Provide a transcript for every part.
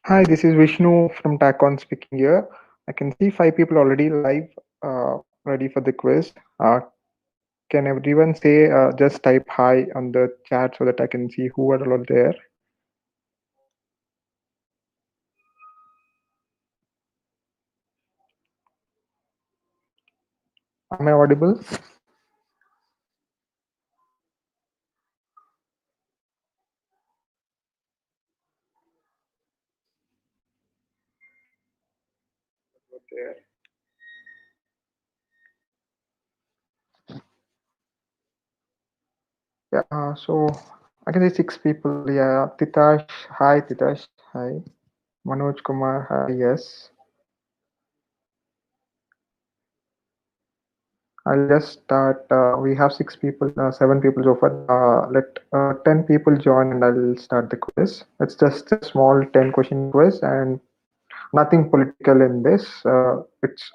Hi, this is Vishnu from TackOn speaking here. I can see five people already live, ready for the quiz. Can everyone say, just type hi on the chat so that I can see who are all there? Am I audible? There. Yeah, so I can see six people. Yeah, Titash, hi, Titash, hi. Manoj Kumar, hi, yes. I'll just start. We have six people, seven people so far. Let 10 people join and I'll start the quiz. It's just a small 10 question quiz and nothing political in this. It's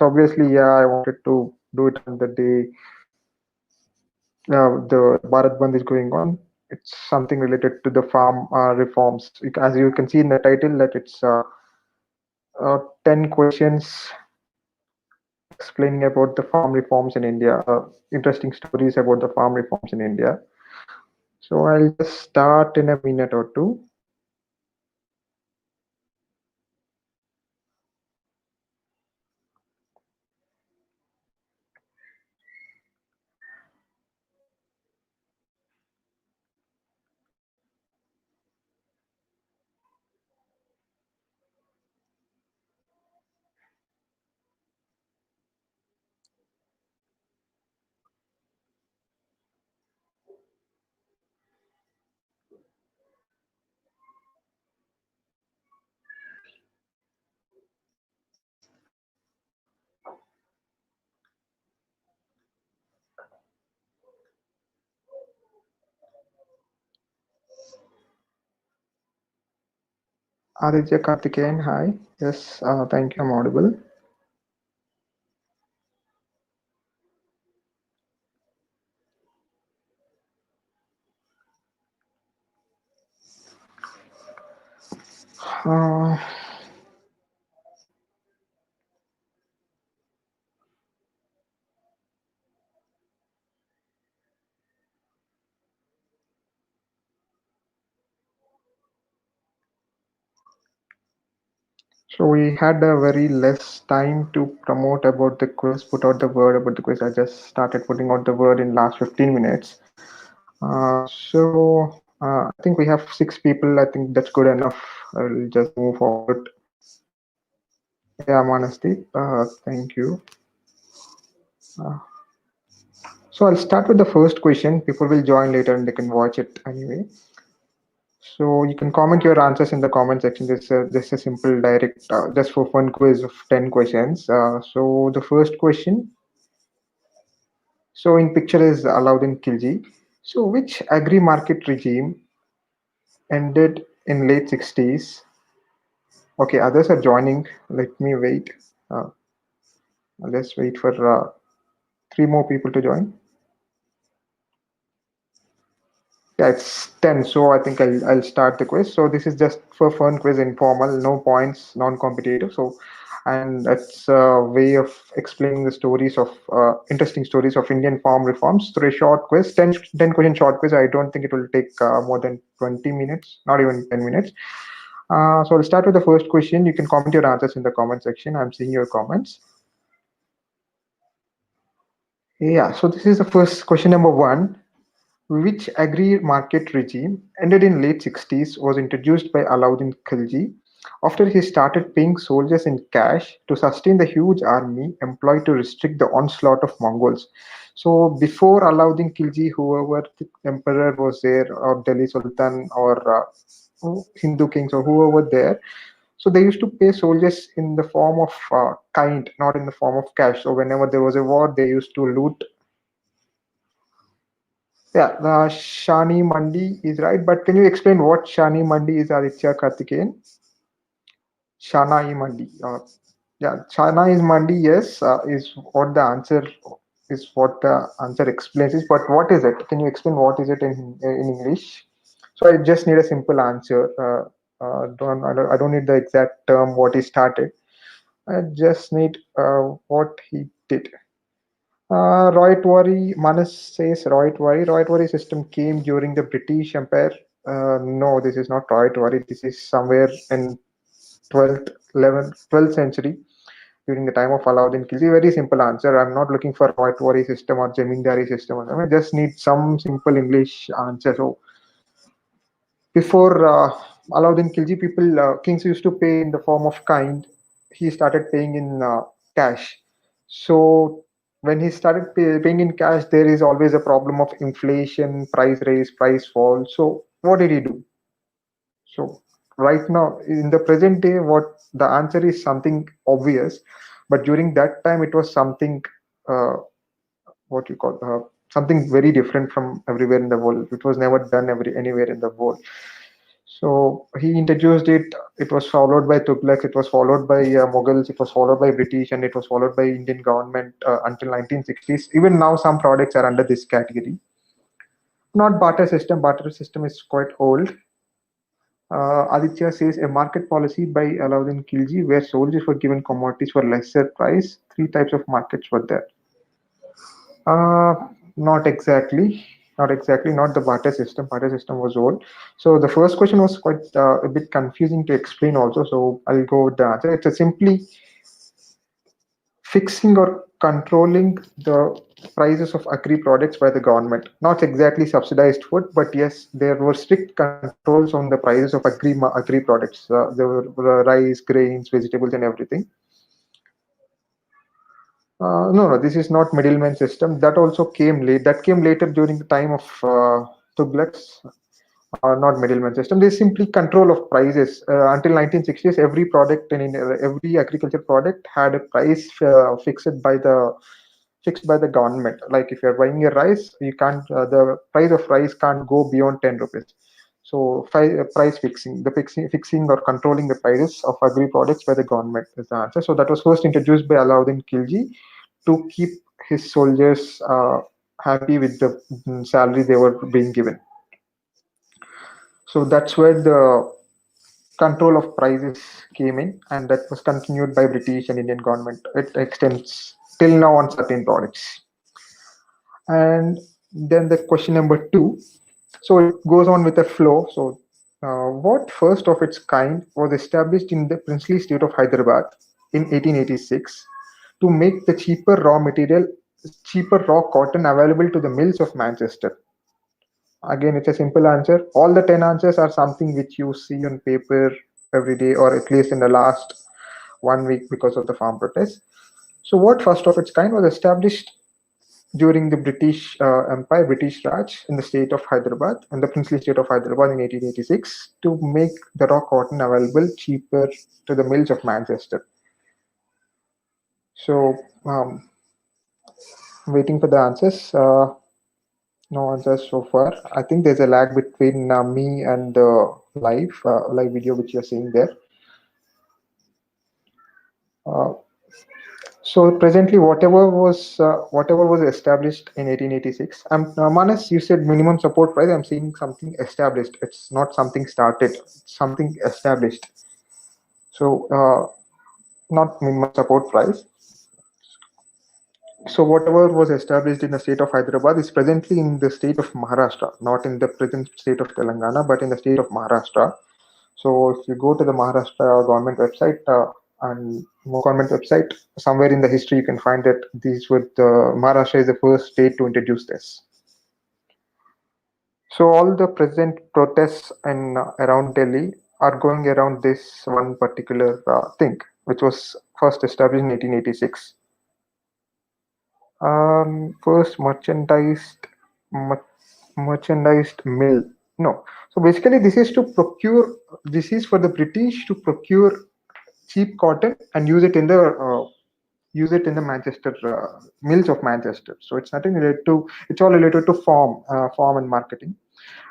obviously, yeah, I wanted to do it on the day the Bharat Bandh is going on. It's something related to the farm reforms. As you can see in the title, that it's 10 questions explaining about the farm reforms in India, interesting stories about the farm reforms in India. So I'll just start in a minute or two. Aditya Karthikeyan, hi. Yes, thank you. I'm audible. Uh, So we had a very less time to promote about the quiz, put out the word about the quiz. I just started putting out the word in last 15 minutes. I think we have six people. I think that's good enough. I'll just move forward. Yeah, Manasdeep, thank you. Uh, so I'll start with the first question. People will join later and they can watch it anyway. So you can comment your answers in the comment section. This is a simple, direct, just for fun quiz of 10 questions. So the first question. So in picture is Alauddin Khilji. So which agri-market regime ended in late 60s? Okay, others are joining. Let me wait. Uh, let's wait for three more people to join. Yeah, it's 10. So I think I'll start the quiz. So this is just for fun quiz, informal, no points, non-competitive. So, and it's a way of explaining the stories of interesting stories of Indian farm reforms through a short quiz, 10 question short quiz. I don't think it will take more than 20 minutes, not even 10 minutes. So I'll start with the first question. You can comment your answers in the comment section. I'm seeing your comments. Yeah, so this is the first question number one. Which agri-market regime ended in late 60s was introduced by Alauddin Khilji after he started paying soldiers in cash to sustain the huge army employed to restrict the onslaught of Mongols. So before Alauddin Khilji, whoever the emperor was there, or Delhi Sultan, or Hindu kings, or whoever there, so they used to pay soldiers in the form of kind, not in the form of cash. So whenever there was a war, they used to loot. Yeah, the Shani Mandi is right, but can you explain what Shani Mandi is, Aditya Karthikeyan? Shana e Mandi. Yeah, Shana is Mandi, yes, is what the answer is what the answer explains is, but what is it? Can you explain what is it in English? So I just need a simple answer. I don't need the exact term what he started. I just need what he did. Manas says Roytwari system came during the British Empire. No, this is not Roytwari. This is somewhere in 12th, 11th, 12th century during the time of Alauddin Khilji. Very simple answer. I'm not looking for Roytwari system or Jamindari system. I just need some simple English answer. So before Alauddin Khilji, kings used to pay in the form of kind. He started paying in cash. So when he started paying in cash, there is always a problem of inflation, price raise, price fall. So what did he do? So right now, in the present day, what the answer is something obvious, but during that time, it was something uh, what you call something very different from everywhere in the world. It was never done anywhere in the world. So he introduced it. It was followed by Tughlaq. It was followed by Mughals. It was followed by British, and it was followed by Indian government until 1960s. Even now, some products are under this category. Not barter system. Barter system is quite old. Aditya says a market policy by Alauddin Khilji, where soldiers were given commodities for lesser price. Three types of markets were there. Uh, Not exactly. Not exactly. Not the barter system. Barter system was old. So the first question was quite a bit confusing to explain also. So I'll go with the answer. It's a simply fixing or controlling the prices of agri products by the government. Not exactly subsidized food, but yes, there were strict controls on the prices of agri products. There were rice, grains, vegetables, and everything. No, this is not middleman system. That also came late. That came later during the time of Tughlaq's, not middleman system. They simply control of prices. Until 1960s, every product and every agriculture product had a price fixed by the government. Like if you're buying a rice, you can't the price of rice can't go beyond 10 rupees. So price fixing, fixing or controlling the prices of agri products by the government is the answer. So that was first introduced by Alauddin Khilji to keep his soldiers happy with the salary they were being given. So that's where the control of prices came in, and that was continued by British and Indian government. It extends till now on certain products. And then the question number two. So it goes on with a flow. So, what first of its kind was established in the princely state of Hyderabad in 1886 to make the cheaper raw cotton available to the mills of Manchester? Again, it's a simple answer. All the 10 answers are something which you see on paper every day, or at least in the last 1 week because of the farm protests. So, what first of its kind was established during the British Empire, British Raj, in the state of Hyderabad, in the princely state of Hyderabad in 1886, to make the raw cotton available cheaper to the mills of Manchester. So, waiting for the answers. No answers so far. I think there's a lag between me and the live video which you're seeing there. Uh, so presently, whatever was established in 1886. Manas, you said minimum support price. I'm seeing something established. It's not something started. It's something established. So not minimum support price. So whatever was established in the state of Hyderabad is presently in the state of Maharashtra, not in the present state of Telangana, but in the state of Maharashtra. So if you go to the Maharashtra government website and government website, somewhere in the history you can find that these were Maharashtra is the first state to introduce this. So all the present protests in around Delhi are going around this one particular thing, which was first established in 1886. First merchandised mill. No. So basically, this is to procure. This is for the British to procure cheap cotton and use it in the Manchester mills of Manchester. So it's nothing related to. It's all related to farm and marketing.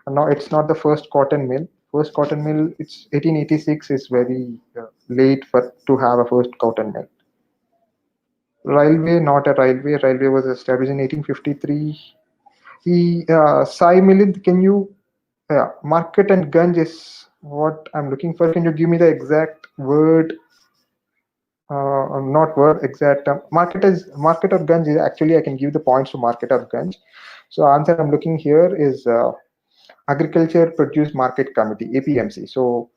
And now it's not the first cotton mill. First cotton mill. It's 1886 is very late for to have a first cotton mill. Railway, not a railway. Railway was established in 1853. Sai Milind, can you Yeah, market and gunge is what I'm looking for. Can you give me the exact word? Not word, exact market is market or gunge is actually I can give the points to market or gunge. So answer I'm looking here is Agriculture Produce Market Committee, APMC. So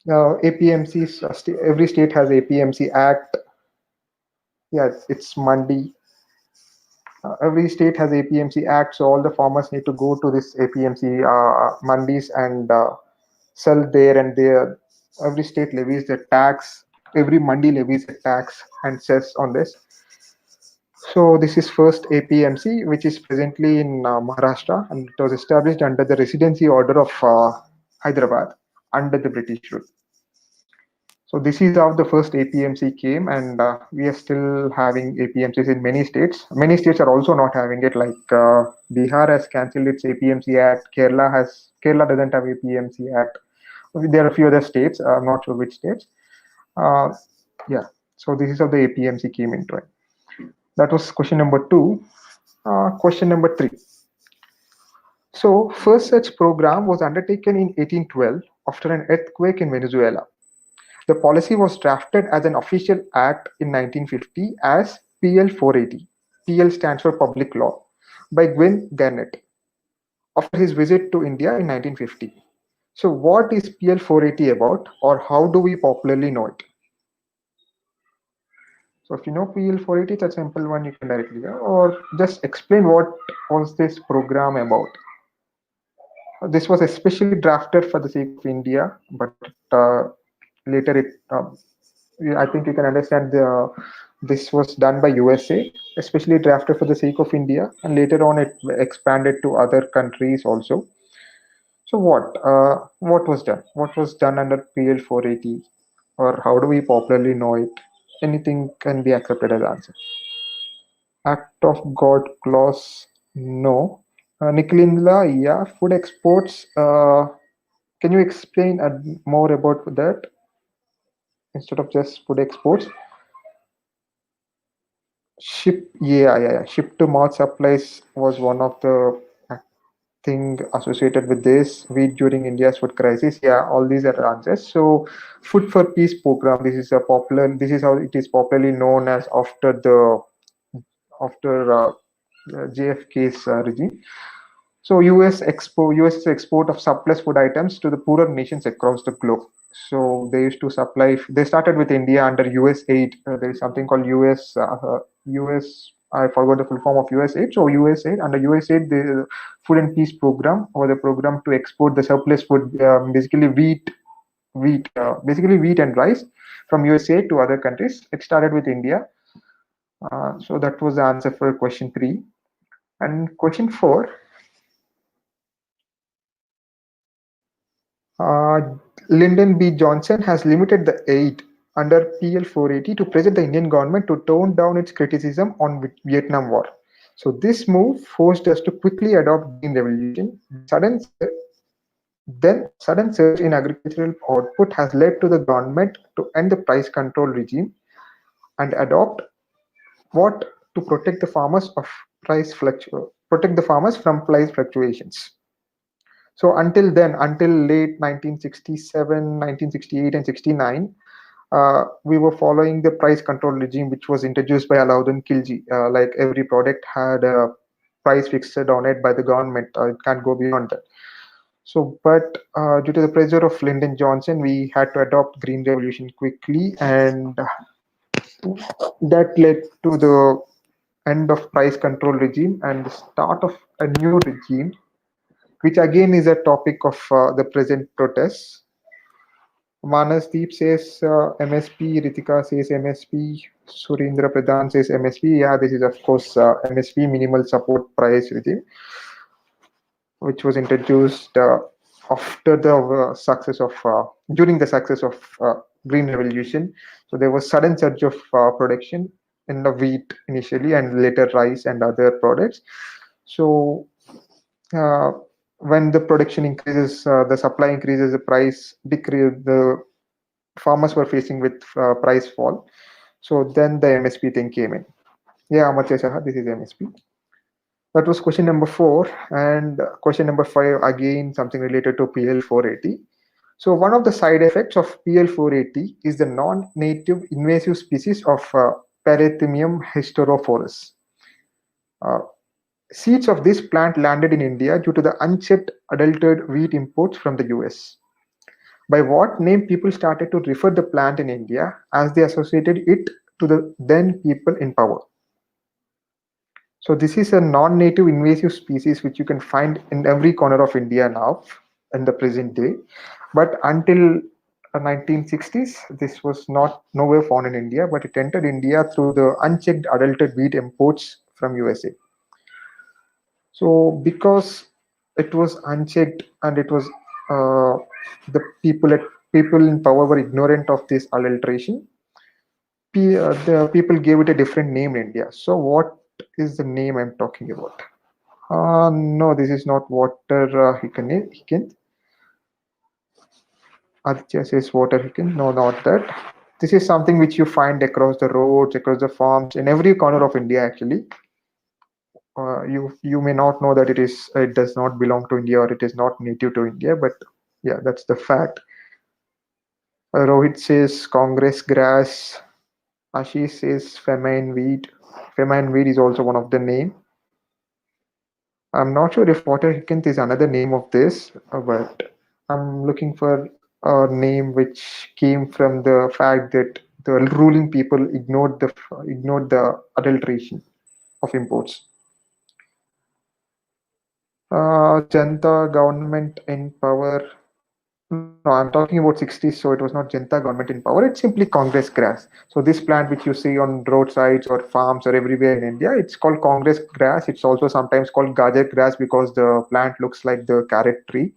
APMC, every state has APMC Act. Yeah, it's Mandi. Every state has APMC Act, so all the farmers need to go to this APMC mandis and sell there, and there. Every state levies the tax. Every mandi levies a tax and cess on this. So this is first APMC, which is presently in Maharashtra, and it was established under the Residency Order of Hyderabad under the British rule. So this is how the first APMC came, and we are still having APMCs in many states. Many states are also not having it. Like Bihar has cancelled its APMC Act. Kerala doesn't have APMC Act. There are a few other states. I'm not sure which states. Uh, yeah. So this is how the APMC came into it. That was question number two. Question number three. So first such program was undertaken in 1812 after an earthquake in Venezuela. The policy was drafted as an official act in 1950 as PL 480. PL stands for Public Law by Gwyn Garnett after his visit to India in 1950. So, what is PL 480 about, or how do we popularly know it? So, if you know PL 480, it's a simple one you can directly go, or just explain what was this program about. This was especially drafted for the sake of India, but later I think you can understand this was done by USA, especially drafted for the sake of India, and later on it expanded to other countries also. So what was done? What was done under PL 480, or how do we popularly know it? Anything can be accepted as answer. Act of God clause, no. Nicolinla, yeah. Food exports. Can you explain more about that instead of just food exports? Yeah. Ship to mouth supplies was one of the thing associated with this. Wheat during India's food crisis. Yeah, all these are answers. So, Food for Peace program. This is a popular. This is how it is popularly known as after JFK's regime. So US's export of surplus food items to the poorer nations across the globe. So they used to supply. They started with India under US aid. There is something called US. I forgot the full form of US aid. So US aid under US aid, the Food and Peace program or the program to export the surplus food, basically basically wheat and rice from USA to other countries. It started with India. So that was the answer for question three. And question four. Uh, Lyndon B. Johnson has limited the aid under PL 480 to pressure the Indian government to tone down its criticism on Vietnam War. So this move forced us to quickly adopt green revolution. Sudden surge in agricultural output has led to the government to end the price control regime and adopt what to protect the farmers of protect the farmers from price fluctuations. So until then, until late 1967, 1968, and 69, we were following the price control regime, which was introduced by Alauddin Khilji. Like every product had a price fixed on it by the government. It can't go beyond that. So, but due to the pressure of Lyndon Johnson, we had to adopt Green Revolution quickly, and that led to the end of price control regime and the start of a new regime, which again is a topic of the present protests. Manasdeep says MSP, Ritika says MSP, Surendra Pradhan says MSP. Yeah, this is of course MSP, minimal support price regime, which was introduced after the success of during the success of Green Revolution. So there was sudden surge of production in the wheat initially, and later rice and other products. So uh, when the production increases, the supply increases, the price decrease. The farmers were facing with price fall. So then the MSP thing came in. Yeah, Amartya Saha, this is MSP. That was question number 4. And question number 5, again, something related to PL480. So, one of the side effects of PL480 is the non native invasive species of Parathemium hysterophorus. Uh, Seeds of this plant landed in India due to the unchecked adulterated wheat imports from the US. By what name people started to refer the plant in India as they associated it to the then people in power. So this is a non-native invasive species which you can find in every corner of India now in the present day. But until 1960s, this was not nowhere found in India, but it entered India through the unchecked adulterated wheat imports from USA. So because it was unchecked and it was uh, the people in power were ignorant of this adulteration, the people gave it a different name in India. So what is the name I'm talking about? No, this is not water Hicken. Aditya says water Hicken. No, not that. This is something which you find across the roads, across the farms, in every corner of India. Actually, you may not know that it does not belong to India or it is not native to India, but yeah, that's the fact. Rohit says Congress grass. Ashish says famine weed. Famine weed is also one of the name. I'm not sure if water hyacinth is another name of this, but I'm looking for a name which came from the fact that the ruling people ignored the adulteration of imports. Janta government in power. No, I'm talking about 60s, so it was not Janta government in power. It's simply Congress grass. So this plant which you see on roadsides or farms or everywhere in India, it's called Congress grass. It's also sometimes called Gajar grass because the plant looks like the carrot tree.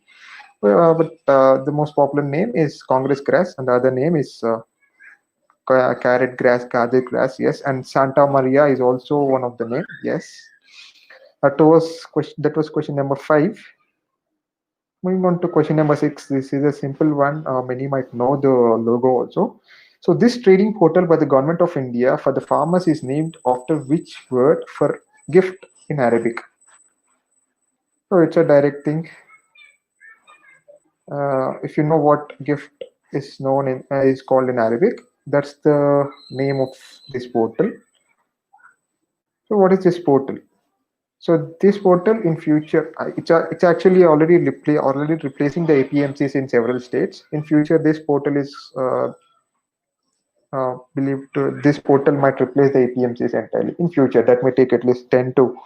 But the most popular name is Congress grass, and the other name is carrot grass, Gajar grass. Yes, and Santa Maria is also one of the name. Yes, that was question number 5. Moving on to question number 6, this is a simple one. Many might know the logo also. So, this trading portal by the government of India for the farmers is named after which word for gift in Arabic? So, it's a direct thing. If you know what gift is called in Arabic, that's the name of this portal. So, what is this portal? So this portal in future, it's actually already replacing the APMCs in several states. In future, this portal is believed to this portal might replace the APMCs entirely. In future, that may take at least 10 to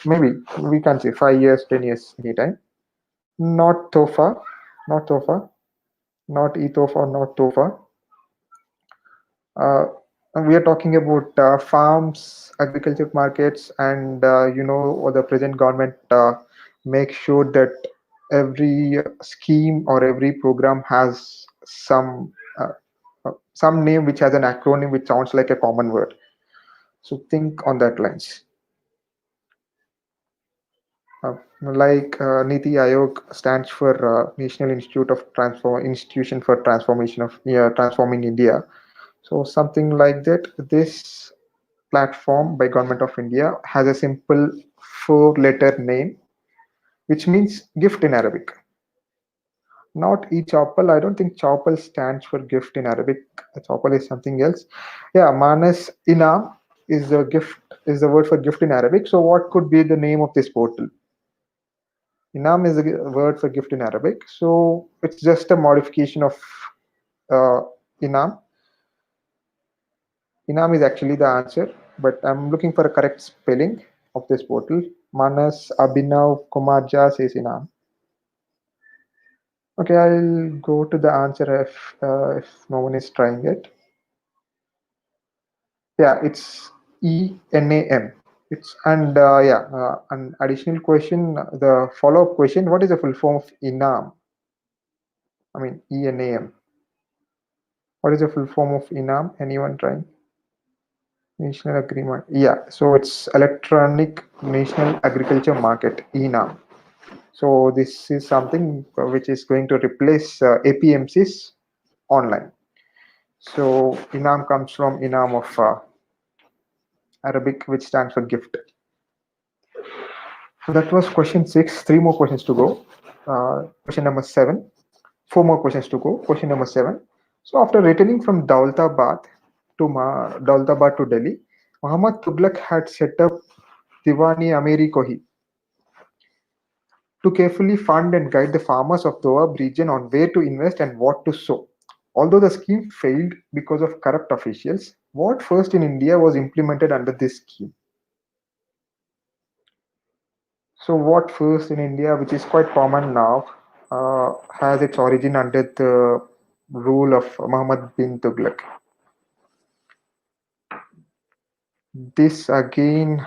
maybe we can say 5 years, 10 years, anytime. Not TOFA, not TOFA, not ETOFA, not TOFA. Uh, and we are talking about farms, agriculture markets, and the present government makes sure that every scheme or every program has some name which has an acronym which sounds like a common word. So think on that lines. Like Niti Aayog stands for National Institution for Transformation of Transforming India. So something like that. This platform by Government of India has a simple four-letter name, which means gift in Arabic. Not e-chapel. I don't think chapel stands for gift in Arabic. Chapel is something else. Yeah, Manas Inam is the gift is the word for gift in Arabic. So what could be the name of this portal? Inam is a word for gift in Arabic. So it's just a modification of uh, Inam. Inam is actually the answer, but I'm looking for a correct spelling of this portal. Manas Abhinav Kumarja says Inam. Okay, I'll go to the answer if no one is trying it. Yeah, it's ENAM. It's and yeah, an additional question. The follow-up question: what is the full form of INAM? I mean ENAM. What is the full form of INAM? Anyone trying? National Agreement. Yeah, so it's Electronic National Agriculture Market (ENAM). So this is something which is going to replace APMCs online. So INAM comes from INAM of Arabic, which stands for gift. So that was question 6. Three more questions to go. Question number 7. Four more questions to go. Question number 7. So after returning from Daulatabad to Delhi, Muhammad Tughlaq had set up Diwani Amiri Kohi to carefully fund and guide the farmers of Doab region on where to invest and what to sow. Although the scheme failed because of corrupt officials, what first in India was implemented under this scheme? So, what first in India, which is quite common now, has its origin under the rule of Muhammad bin Tughlaq. This again,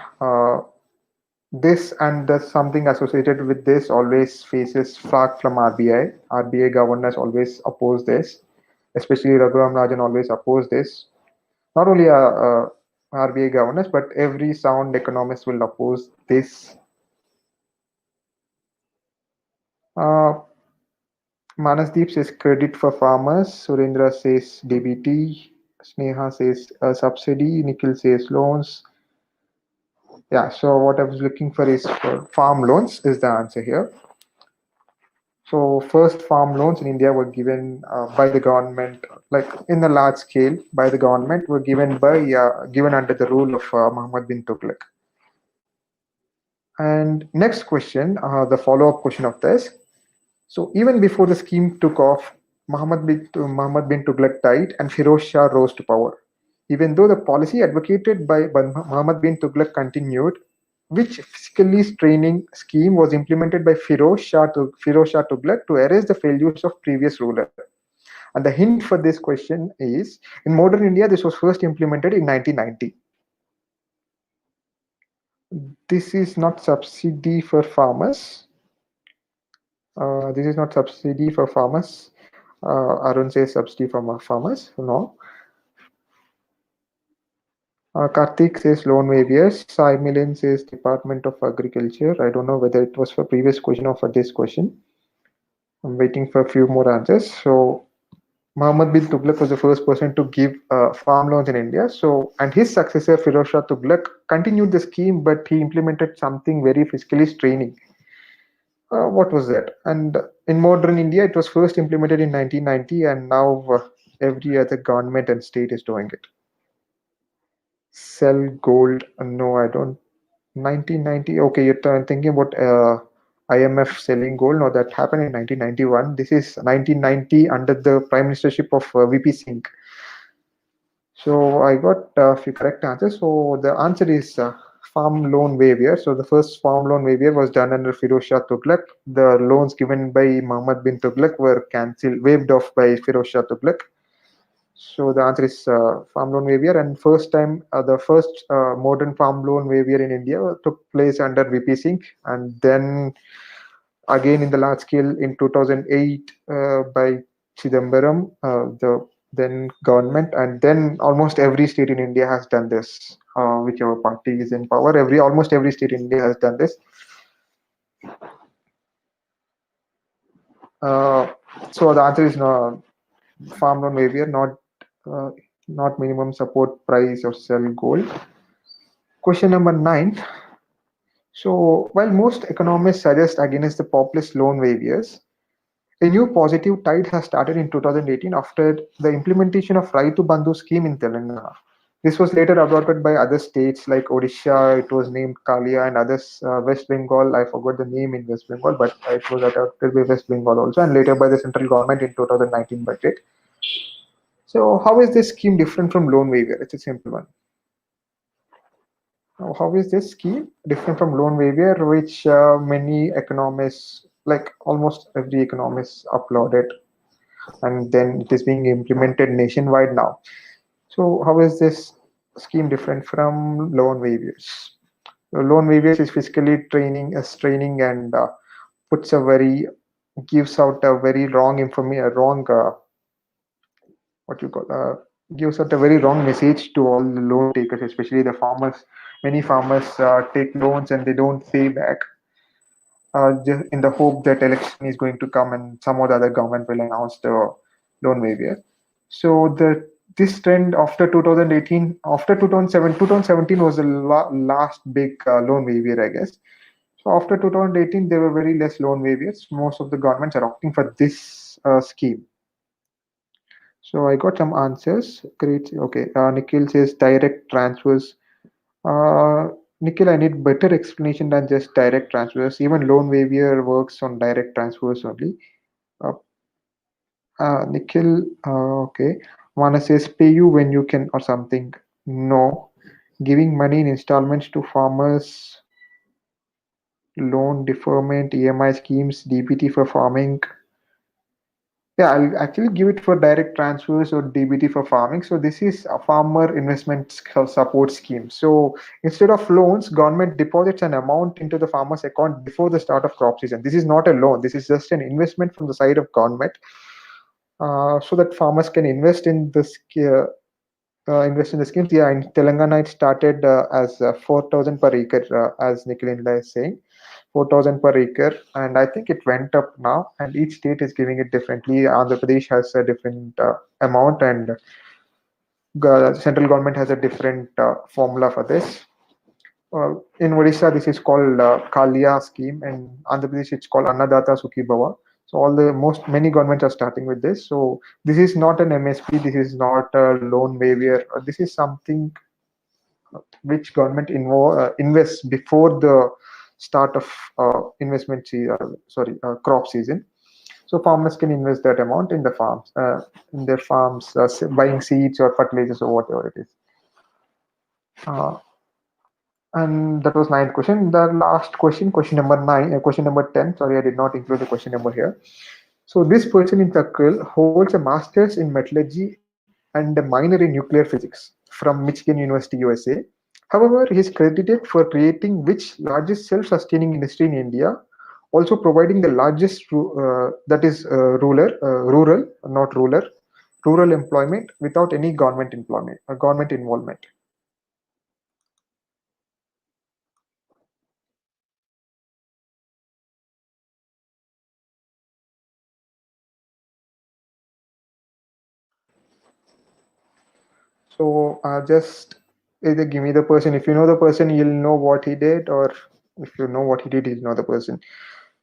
this and the something associated with this always faces flack from RBI. RBI governors always oppose this, especially Raghuram Rajan always oppose this. Not only RBI governors, but every sound economist will oppose this. Uh, Manasdeep says credit for farmers. Surendra says DBT. Sneha says subsidy. Nikhil says loans. Yeah, so what I was looking for is for farm loans is the answer here. So first farm loans in India were given by the government, like in the large scale by the government, were given under the rule of Muhammad bin Tughlaq. And next question, the follow-up question of this. So even before the scheme took off, Muhammad bin Tughlaq died and Firoz Shah rose to power. Even though the policy advocated by Muhammad bin Tughlaq continued, which fiscally straining scheme was implemented by Firoz Shah Tughlaq to erase the failures of previous ruler? And the hint for this question is, in modern India, this was first implemented in 1990. This is not subsidy for farmers. This is not subsidy for farmers. Arun says subsidy for farmers. No. Karthik says loan waivers. Sai Milan says Department of Agriculture. I don't know whether it was for previous question or for this question. I'm waiting for a few more answers. So Muhammad bin Tughlaq was the first person to give farm loans in India. So, and his successor Firoz Shah Tughlaq continued the scheme, but he implemented something very fiscally straining. What was that? And in modern India, it was first implemented in 1990, and now every other government and state is doing it. Sell gold? No, I don't. 1990. Okay, you're thinking about IMF selling gold. No, that happened in 1991. This is 1990 under the prime ministership of VP Singh. So I got a few correct answers. So the answer is farm loan waiver. So the first farm loan waiver was done under Firoz Shah Tughlaq. The loans given by Muhammad bin Tughlaq were waived off by Firoz Shah Tughlaq. So the answer is farm loan waiver. And the first modern farm loan waiver in India took place under VP Singh, and then again in the large scale in 2008 by Chidambaram, the then government, and then almost every state in India has done this. Whichever party is in power, almost every state in India has done this. So the answer is no, farm loan waiver, not minimum support price or sell gold. Question number 9. So while most economists suggest against the populist loan waivers, a new positive tide has started in 2018 after the implementation of Raitu Bandhu scheme in Telangana. This was later adopted by other states like Odisha, it was named Kalia, and others, West Bengal, I forgot the name in West Bengal, but it was adopted by West Bengal also, and later by the central government in 2019 budget. So how is this scheme different from loan waiver? It's a simple one. Now, how is this scheme different from loan waiver, which many economists, like almost every economist, applauded, and then it is being implemented nationwide now. So how is this scheme different from loan waivers? Loan waivers is fiscally straining and gives out a very wrong information, wrong what you call gives out a very wrong message to all the loan takers, especially the farmers. Many farmers take loans and they don't pay back, just in the hope that election is going to come and some or the other government will announce the loan waiver. So this trend after 2018, after 2017 was the last big loan waiver, I guess. So So after 2018, there were very less loan waivers. Most of the governments are opting for this scheme. So I got some answers. Great. Okay. Nikhil says direct transfers. Uh, Nikhil, I need better explanation than just direct transfers. Even loan waiver works on direct transfers only. Uh, Nikhil, okay. Mana says pay you when you can or something. No. Giving money in installments to farmers, loan deferment, EMI schemes, DBT for farming. Yeah, I'll actually give it for direct transfers or DBT for farming. So this is a farmer investment support scheme. So instead of loans, government deposits an amount into the farmer's account before the start of crop season. This is not a loan. This is just an investment from the side of government, so that farmers can invest in the schemes. Yeah, in Telangana, it started as 4,000 per acre, as Nikhil is saying. 4,000 per acre, and I think it went up now, and each state is giving it differently. Andhra Pradesh has a different amount, and central government has a different formula for this. In Odisha, this is called Kalia scheme, and Andhra Pradesh it's called Annadata Sukhi Bhava. So many governments are starting with this. So this is not an MSP. This is not a loan waiver. This is something which government invests before the start of crop season. So farmers can invest that amount in the farms, in their farms, buying seeds or fertilizers or whatever it is. Uh, and that was ninth question. The last question, question number 9, question number 10. Sorry, I did not include the question number here. So this person in circle holds a master's in metallurgy and a minor in nuclear physics from Michigan University, USA. However, he is credited for creating which largest self-sustaining industry in India, also providing the largest that is rural employment without any government involvement. So just either give me the person. If you know the person, you'll know what he did, or if you know what he did, you'll know the person.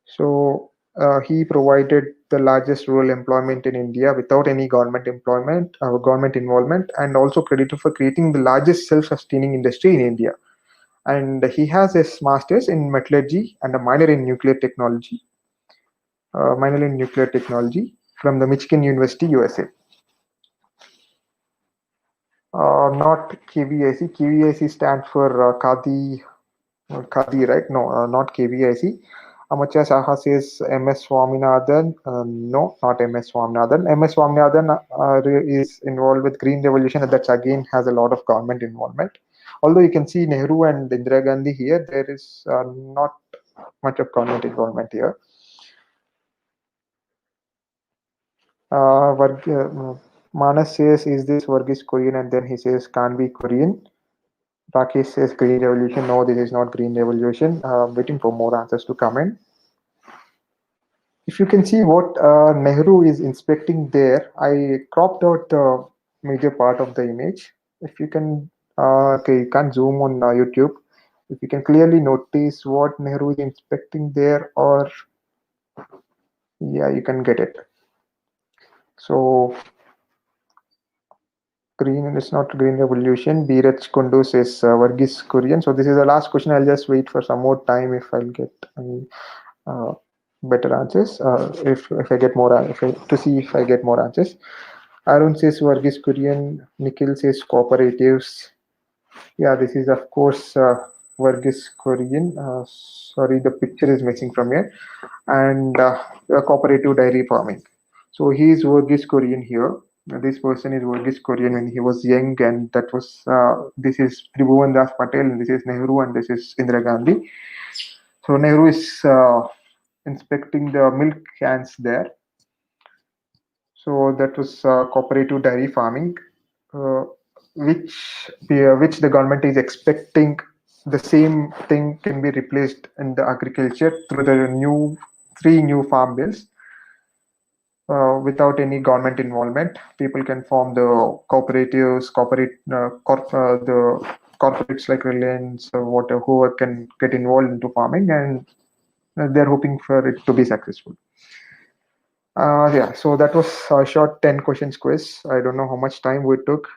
So he provided the largest rural employment in India without any government involvement, and also credited for creating the largest self-sustaining industry in India. And he has his master's in metallurgy and a minor in nuclear technology from the Michigan University, USA. Not KVIC. KVIC stands for Khadi, right? No, not KVIC. Amartya Saha says MS Swaminathan. No, not MS Swaminathan. MS Swaminathan is involved with Green Revolution, and that again has a lot of government involvement. Although you can see Nehru and Indira Gandhi here, there is not much of government involvement here. Manas says, "Is this Varghese Korean?" And then he says, "Can't be Korean." Rakesh says, "Green Revolution." No, this is not Green Revolution. Waiting for more answers to come in. If you can see what Nehru is inspecting there, I cropped out the major part of the image. If you can, okay, you can't zoom on YouTube. If you can clearly notice what Nehru is inspecting there, or yeah, you can get it. So green, it's not Green Revolution. Biraj Kundu says Varghese Korean. So this is the last question. I'll just wait for some more time if I'll get any uh, better answers. If I get more, to see if I get more answers. Arun says Varghese Korean. Nikhil says cooperatives. Yeah, this is of course Varghese Korean. Sorry, the picture is missing from here. And cooperative dairy farming. So he is Varghese Korean here. This person is Varghese Korean when he was young, and that was this is Tribhuvan Das Patel, and this is Nehru, and this is Indira Gandhi. So Nehru is inspecting the milk cans there. So that was cooperative dairy farming, uh, which the government is expecting the same thing can be replaced in the agriculture through the three new farm bills. Without any government involvement, people can form the cooperatives, the corporates like Reliance or whatever, whoever can get involved into farming, and they're hoping for it to be successful. Yeah, so that was a short 10 questions quiz. I don't know how much time we took.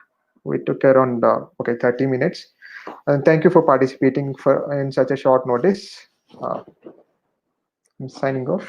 We took around 30 minutes. And thank you for participating for in such a short notice. I'm signing off.